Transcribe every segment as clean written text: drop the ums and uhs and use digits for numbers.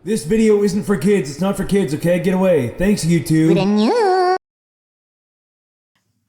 This video isn't for kids. It's not for kids, okay? Get away. Thanks, YouTube.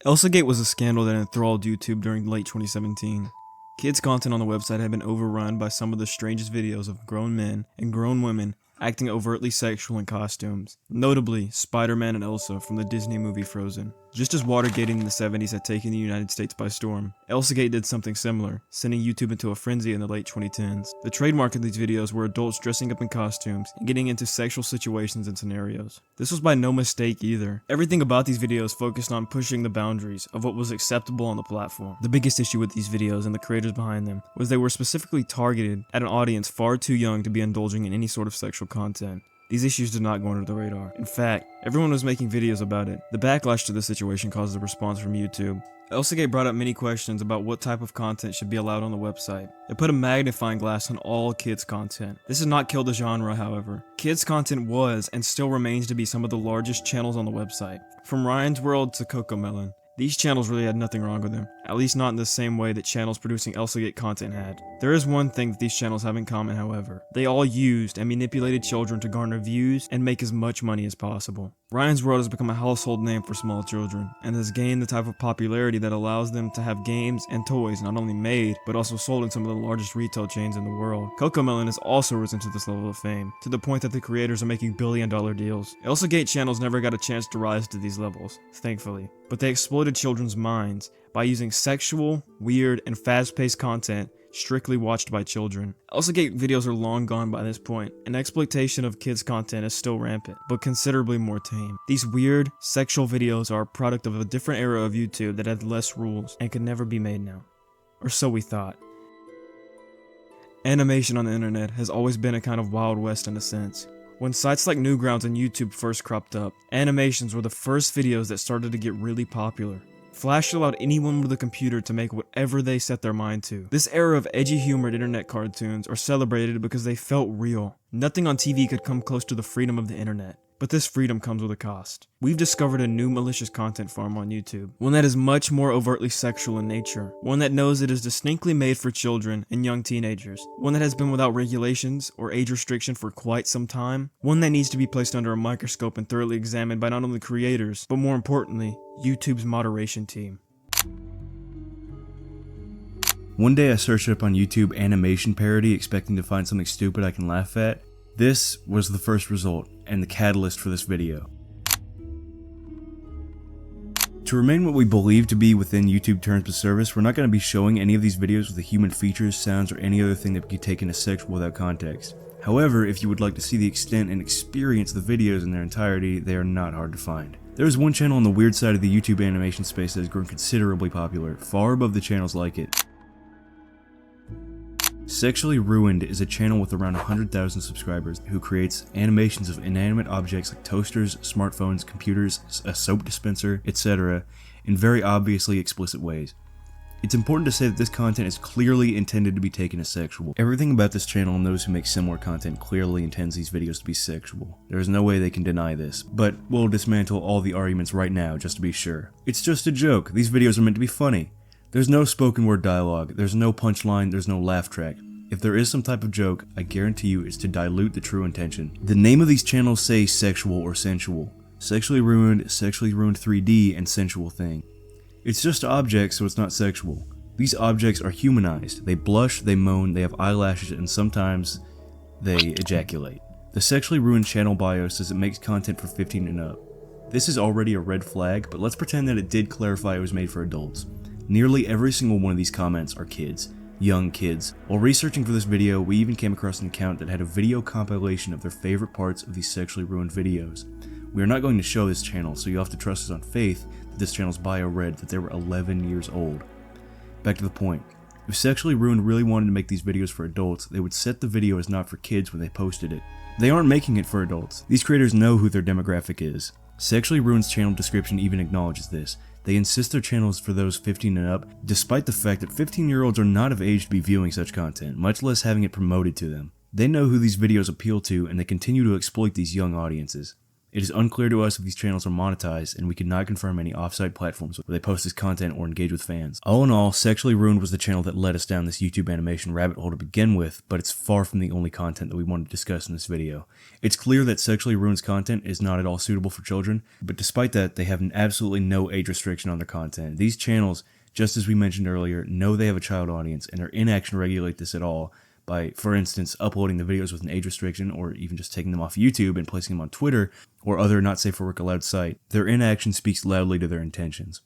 Elsagate was a scandal that enthralled YouTube during late 2017. Kids' content on the website had been overrun by some of the strangest videos of grown men and grown women acting overtly sexual in costumes, notably Spider-Man and Elsa from the Disney movie Frozen. Just as Watergating in the 70s had taken the United States by storm, Elsagate did something similar, sending YouTube into a frenzy in the late 2010s. The trademark of these videos were adults dressing up in costumes and getting into sexual situations and scenarios. This was by no mistake either. Everything about these videos focused on pushing the boundaries of what was acceptable on the platform. The biggest issue with these videos and the creators behind them was they were specifically targeted at an audience far too young to be indulging in any sort of sexual content. These issues did not go under the radar. In fact, everyone was making videos about it. The backlash to the situation caused a response from YouTube. Elsagate brought up many questions about what type of content should be allowed on the website. It put a magnifying glass on all kids content. This has not killed the genre, however. Kids content was and still remains to be some of the largest channels on the website. From Ryan's World to Cocomelon. These channels really had nothing wrong with them, at least not in the same way that channels producing Elsagate content had. There is one thing that these channels have in common, however. They all used and manipulated children to garner views and make as much money as possible. Ryan's World has become a household name for small children, and has gained the type of popularity that allows them to have games and toys not only made, but also sold in some of the largest retail chains in the world. Cocomelon has also risen to this level of fame, to the point that the creators are making billion-dollar deals. Elsagate channels never got a chance to rise to these levels, thankfully, but they exploited children's minds by using sexual, weird, and fast-paced content strictly watched by children. Elsagate videos are long gone by this point, and exploitation of kids' content is still rampant, but considerably more tame. These weird, sexual videos are a product of a different era of YouTube that had less rules and could never be made now. Or so we thought. Animation on the internet has always been a kind of Wild West in a sense. When sites like Newgrounds and YouTube first cropped up, animations were the first videos that started to get really popular. Flash allowed anyone with a computer to make whatever they set their mind to. This era of edgy humored internet cartoons are celebrated because they felt real. Nothing on TV could come close to the freedom of the internet. But this freedom comes with a cost. We've discovered a new malicious content farm on YouTube. One that is much more overtly sexual in nature. One that knows it is distinctly made for children and young teenagers. One that has been without regulations or age restriction for quite some time. One that needs to be placed under a microscope and thoroughly examined by not only creators, but more importantly, YouTube's moderation team. One day I searched up on YouTube animation parody expecting to find something stupid I can laugh at. This was the first result, and the catalyst for this video. To remain what we believe to be within YouTube terms of service, we're not going to be showing any of these videos with the human features, sounds, or any other thing that could be taken as sexual without context. However, if you would like to see the extent and experience the videos in their entirety, they are not hard to find. There is one channel on the weird side of the YouTube animation space that has grown considerably popular, far above the channels like it. Sexually Ruined is a channel with around 100,000 subscribers who creates animations of inanimate objects like toasters, smartphones, computers, a soap dispenser, etc. in very obviously explicit ways. It's important to say that this content is clearly intended to be taken as sexual. Everything about this channel and those who make similar content clearly intends these videos to be sexual. There is no way they can deny this, but we'll dismantle all the arguments right now just to be sure. It's just a joke. These videos are meant to be funny. There's no spoken word dialogue, there's no punchline, there's no laugh track. If there is some type of joke, I guarantee you it's to dilute the true intention. The name of these channels say sexual or sensual. Sexually Ruined 3D, and Sensual Thing. It's just objects, so it's not sexual. These objects are humanized. They blush, they moan, they have eyelashes, and sometimes they ejaculate. The Sexually Ruined channel bio says it makes content for 15 and up. This is already a red flag, but let's pretend that it did clarify it was made for adults. Nearly every single one of these comments are kids. Young kids. While researching for this video, we even came across an account that had a video compilation of their favorite parts of these Sexually Ruined videos. We are not going to show this channel, so you have to trust us on faith that this channel's bio read that they were 11 years old. Back to the point. If Sexually Ruined really wanted to make these videos for adults, they would set the video as not for kids when they posted it. They aren't making it for adults. These creators know who their demographic is. Sexually Ruined's channel description even acknowledges this. They insist their channel is for those 15 and up, despite the fact that 15-year-olds are not of age to be viewing such content, much less having it promoted to them. They know who these videos appeal to, and they continue to exploit these young audiences. It is unclear to us if these channels are monetized, and we cannot confirm any off-site platforms where they post this content or engage with fans. All in all, Sexually Ruined was the channel that led us down this YouTube animation rabbit hole to begin with, but it's far from the only content that we want to discuss in this video. It's clear that Sexually Ruined's content is not at all suitable for children, but despite that, they have absolutely no age restriction on their content. These channels, just as we mentioned earlier, know they have a child audience, and their inaction regulate this at all by, for instance, uploading the videos with an age restriction, or even just taking them off YouTube and placing them on Twitter or other not safe for work allowed site. Their inaction speaks loudly to their intentions.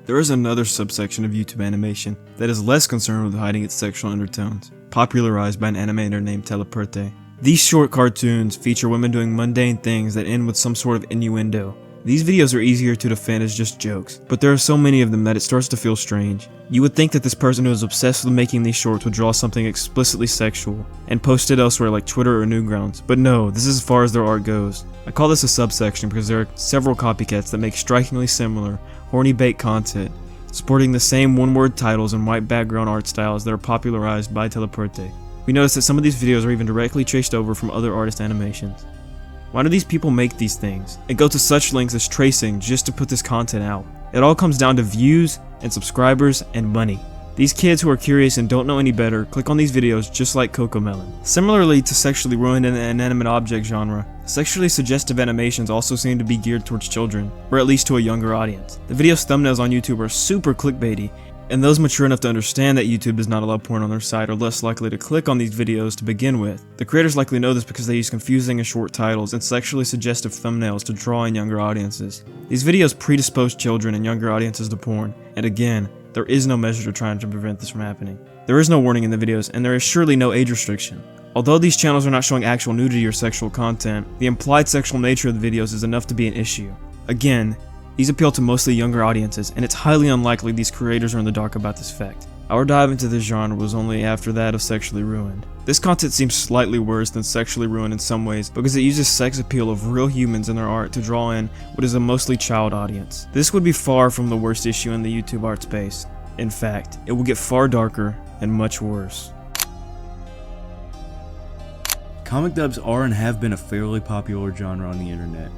There is another subsection of YouTube animation that is less concerned with hiding its sexual undertones, popularized by an animator named Teleperte. These short cartoons feature women doing mundane things that end with some sort of innuendo. These videos are easier to defend as just jokes, but there are so many of them that it starts to feel strange. You would think that this person who is obsessed with making these shorts would draw something explicitly sexual and post it elsewhere like Twitter or Newgrounds, but no, this is as far as their art goes. I call this a subsection because there are several copycats that make strikingly similar, horny bait content, sporting the same one-word titles and white background art styles that are popularized by Teleperte. We notice that some of these videos are even directly traced over from other artist animations. Why do these people make these things and go to such lengths as tracing just to put this content out? It all comes down to views and subscribers and money. These kids who are curious and don't know any better click on these videos just like Cocomelon. Similarly to Sexually Ruined in the inanimate object genre, sexually suggestive animations also seem to be geared towards children, or at least to a younger audience. The video's thumbnails on YouTube are super clickbaity, and those mature enough to understand that YouTube does not allow porn on their site are less likely to click on these videos to begin with. The creators likely know this because they use confusing and short titles and sexually suggestive thumbnails to draw in younger audiences. These videos predispose children and younger audiences to porn, and again, there is no measure to trying to prevent this from happening. There is no warning in the videos, and there is surely no age restriction. Although these channels are not showing actual nudity or sexual content, the implied sexual nature of the videos is enough to be an issue. Again, these appeal to mostly younger audiences, and it's highly unlikely these creators are in the dark about this fact. Our dive into this genre was only after that of Sexually Ruined. This content seems slightly worse than Sexually Ruined in some ways because it uses sex appeal of real humans in their art to draw in what is a mostly child audience. This would be far from the worst issue in the YouTube art space. In fact, it will get far darker and much worse. Comic dubs are and have been a fairly popular genre on the internet.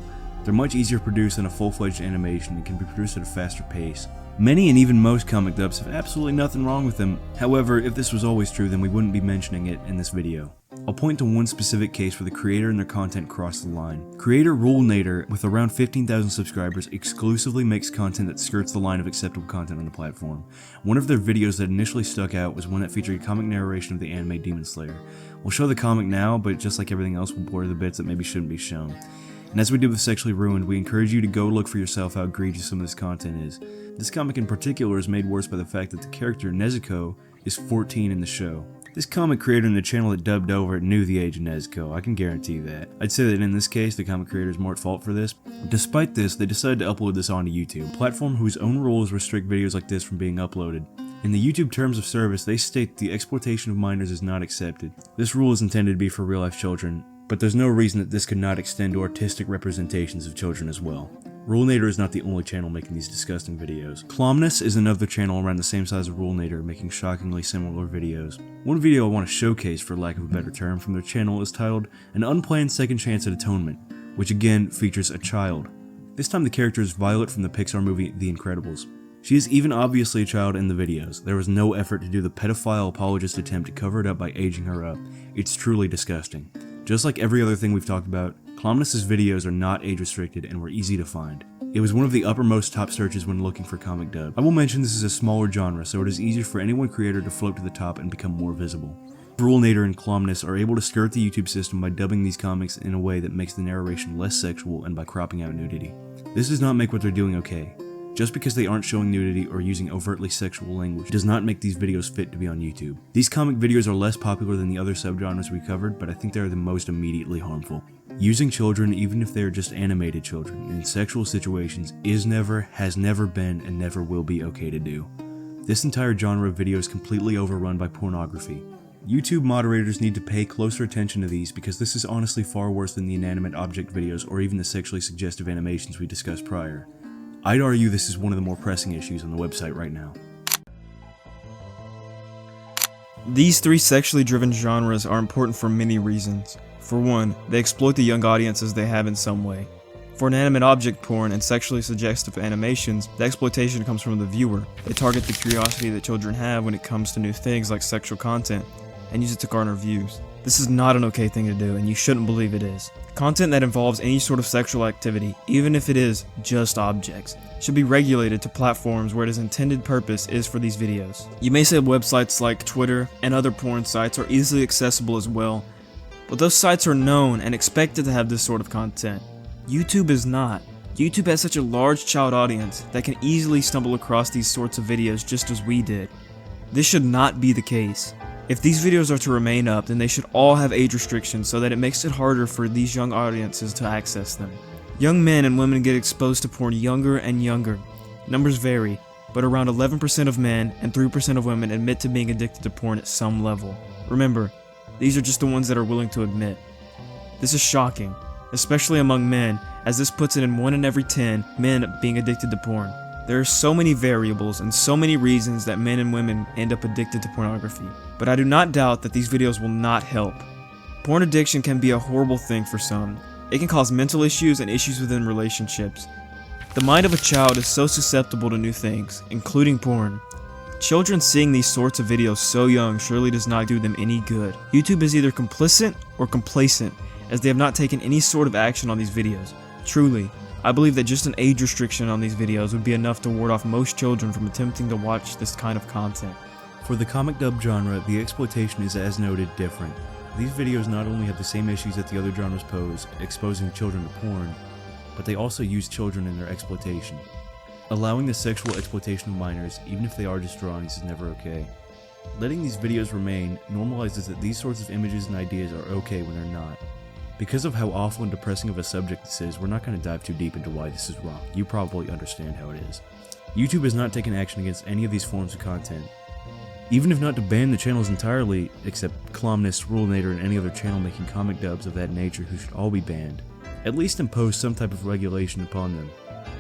They're much easier to produce than a full-fledged animation and can be produced at a faster pace. Many and even most comic dubs have absolutely nothing wrong with them. However, if this was always true, then we wouldn't be mentioning it in this video. I'll point to one specific case where the creator and their content crossed the line. Creator Rulenator, with around 15,000 subscribers, exclusively makes content that skirts the line of acceptable content on the platform. One of their videos that initially stuck out was one that featured a comic narration of the anime Demon Slayer. We'll show the comic now, but just like everything else, we'll blur the bits that maybe shouldn't be shown. And as we did with Sexually Ruined, we encourage you to go look for yourself how egregious some of this content is. This comic in particular is made worse by the fact that the character Nezuko is 14 in the show. This comic creator and the channel that dubbed over it knew the age of Nezuko, I can guarantee that. I'd say that in this case, the comic creator is more at fault for this. Despite this, they decided to upload this onto YouTube, a platform whose own rules restrict videos like this from being uploaded. In the YouTube Terms of Service, they state the exploitation of minors is not accepted. This rule is intended to be for real-life children, but there's no reason that this could not extend to artistic representations of children as well. Rulenator is not the only channel making these disgusting videos. Clomnus is another channel around the same size as Rulenator making shockingly similar videos. One video I want to showcase, for lack of a better term, from their channel is titled An Unplanned Second Chance at Atonement, which again features a child. This time the character is Violet from the Pixar movie The Incredibles. She is even obviously a child in the videos. There was no effort to do the pedophile apologist attempt to cover it up by aging her up. It's truly disgusting. Just like every other thing we've talked about, Clomnus' videos are not age restricted and were easy to find. It was one of the uppermost top searches when looking for comic dub. I will mention this is a smaller genre, so it is easier for any one creator to float to the top and become more visible. Rulenator and Clomnus are able to skirt the YouTube system by dubbing these comics in a way that makes the narration less sexual and by cropping out nudity. This does not make what they're doing okay. Just because they aren't showing nudity or using overtly sexual language does not make these videos fit to be on YouTube. These comic videos are less popular than the other subgenres we covered, but I think they are the most immediately harmful. Using children, even if they are just animated children, in sexual situations is never, has never been, and never will be okay to do. This entire genre of video is completely overrun by pornography. YouTube moderators need to pay closer attention to these because this is honestly far worse than the inanimate object videos or even the sexually suggestive animations we discussed prior. I'd argue this is one of the more pressing issues on the website right now. These three sexually driven genres are important for many reasons. For one, they exploit the young audiences they have in some way. For inanimate object porn and sexually suggestive animations, the exploitation comes from the viewer. They target the curiosity that children have when it comes to new things like sexual content, and use it to garner views. This is not an okay thing to do, and you shouldn't believe it is. Content that involves any sort of sexual activity, even if it is just objects, should be regulated to platforms where its intended purpose is for these videos. You may say websites like Twitter and other porn sites are easily accessible as well, but those sites are known and expected to have this sort of content. YouTube is not. YouTube has such a large child audience that can easily stumble across these sorts of videos just as we did. This should not be the case. If these videos are to remain up, then they should all have age restrictions so that it makes it harder for these young audiences to access them. Young men and women get exposed to porn younger and younger. Numbers vary, but around 11% of men and 3% of women admit to being addicted to porn at some level. Remember, these are just the ones that are willing to admit. This is shocking, especially among men, as this puts it in 1 in every 10 men being addicted to porn. There are so many variables and so many reasons that men and women end up addicted to pornography, but I do not doubt that these videos will not help. Porn addiction can be a horrible thing for some. It can cause mental issues and issues within relationships. The mind of a child is so susceptible to new things, including porn. Children seeing these sorts of videos so young surely does not do them any good. YouTube is either complicit or complacent, as they have not taken any sort of action on these videos. Truly, I believe that just an age restriction on these videos would be enough to ward off most children from attempting to watch this kind of content. For the comic dub genre, the exploitation is, as noted, different. These videos not only have the same issues that the other genres pose, exposing children to porn, but they also use children in their exploitation. Allowing the sexual exploitation of minors, even if they are just drawings, is never okay. Letting these videos remain normalizes that these sorts of images and ideas are okay when they're not. Because of how awful and depressing of a subject this is, we're not going to dive too deep into why this is wrong. You probably understand how it is. YouTube has not taken action against any of these forms of content. Even if not to ban the channels entirely, except Columnist, Rulinator, and any other channel making comic dubs of that nature who should all be banned, at least impose some type of regulation upon them.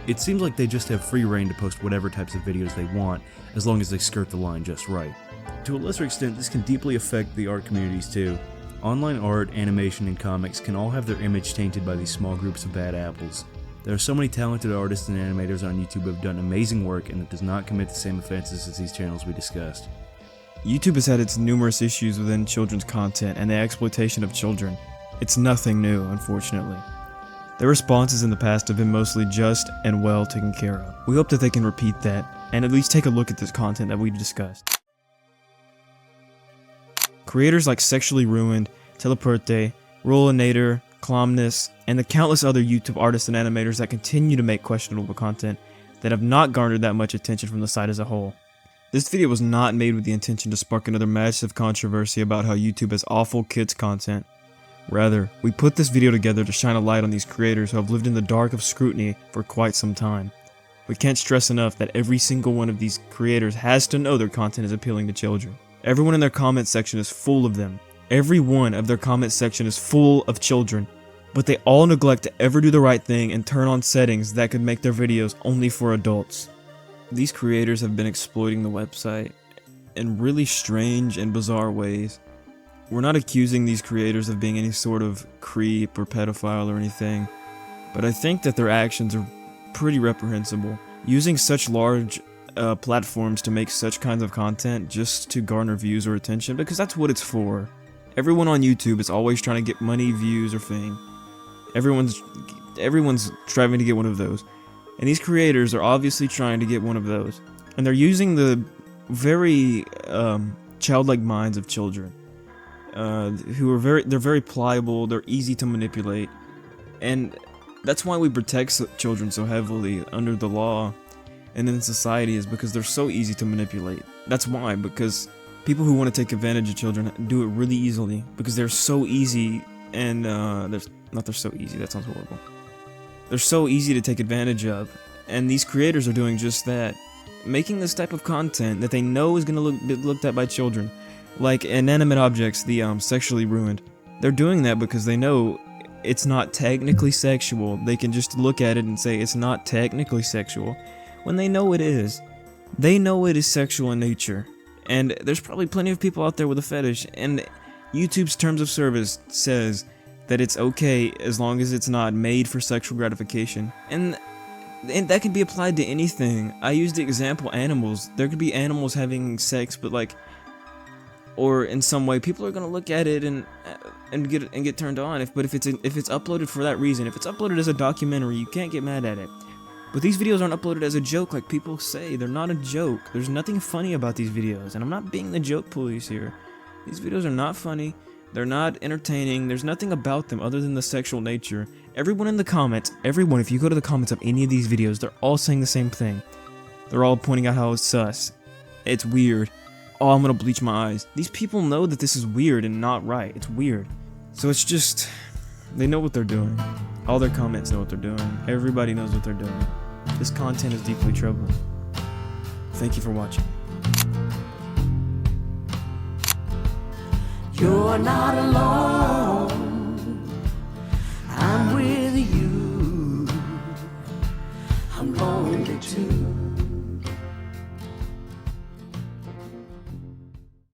It seems like they just have free reign to post whatever types of videos they want, as long as they skirt the line just right. To a lesser extent, this can deeply affect the art communities too. Online art, animation, and comics can all have their image tainted by these small groups of bad apples. There are so many talented artists and animators on YouTube who have done amazing work and that does not commit the same offenses as these channels we discussed. YouTube has had its numerous issues within children's content and the exploitation of children. It's nothing new, unfortunately. Their responses in the past have been mostly just and well taken care of. We hope that they can repeat that, and at least take a look at this content that we've discussed. Creators like Sexually Ruined, Teleperte, Rulinator, Columnist, and the countless other YouTube artists and animators that continue to make questionable content that have not garnered that much attention from the site as a whole. This video was not made with the intention to spark another massive controversy about how YouTube has awful kids content. Rather, we put this video together to shine a light on these creators who have lived in the dark of scrutiny for quite some time. We can't stress enough that every single one of these creators has to know their content is appealing to children. Everyone in their comment section is full of them. Every one of their comment section is full of children. But they all neglect to ever do the right thing and turn on settings that could make their videos only for adults. These creators have been exploiting the website in really strange and bizarre ways. We're not accusing these creators of being any sort of creep or pedophile or anything, but I think that their actions are pretty reprehensible. Using such large platforms to make such kinds of content just to garner views or attention, because that's what it's for. Everyone on YouTube is always trying to get money, views, or fame. Everyone's striving to get one of those. And these creators are obviously trying to get one of those. And they're using the very childlike minds of children. They're very pliable, they're easy to manipulate. And that's why we protect children so heavily under the law and in society, is because they're so easy to manipulate. That's why, because people who want to take advantage of children do it really easily, because they're so easy, and they're so easy, that sounds horrible. They're so easy to take advantage of, and these creators are doing just that, making this type of content that they know is going to be looked at by children, like inanimate objects, the Sexually Ruined. They're doing that because they know it's not technically sexual. They can just look at it and say it's not technically sexual, when they know it is. They know it is sexual in nature. And there's probably plenty of people out there with a fetish, and YouTube's terms of service says that it's okay as long as it's not made for sexual gratification. And that can be applied to anything. I used the example animals. There could be animals having sex, but like, or in some way, people are gonna look at it and get turned on. But if it's uploaded for that reason, if it's uploaded as a documentary, you can't get mad at it. But these videos aren't uploaded as a joke like people say. They're not a joke. There's nothing funny about these videos, and I'm not being the joke police here. These videos are not funny. They're not entertaining. There's nothing about them other than the sexual nature. Everyone in the comments, if you go to the comments of any of these videos, they're all saying the same thing. They're all pointing out how it's sus. It's weird. Oh, I'm gonna bleach my eyes. These people know that this is weird and not right. It's weird. So it's just, they know what they're doing. All their comments know what they're doing. Everybody knows what they're doing. This content is deeply troubling. Thank you for watching. You're not alone.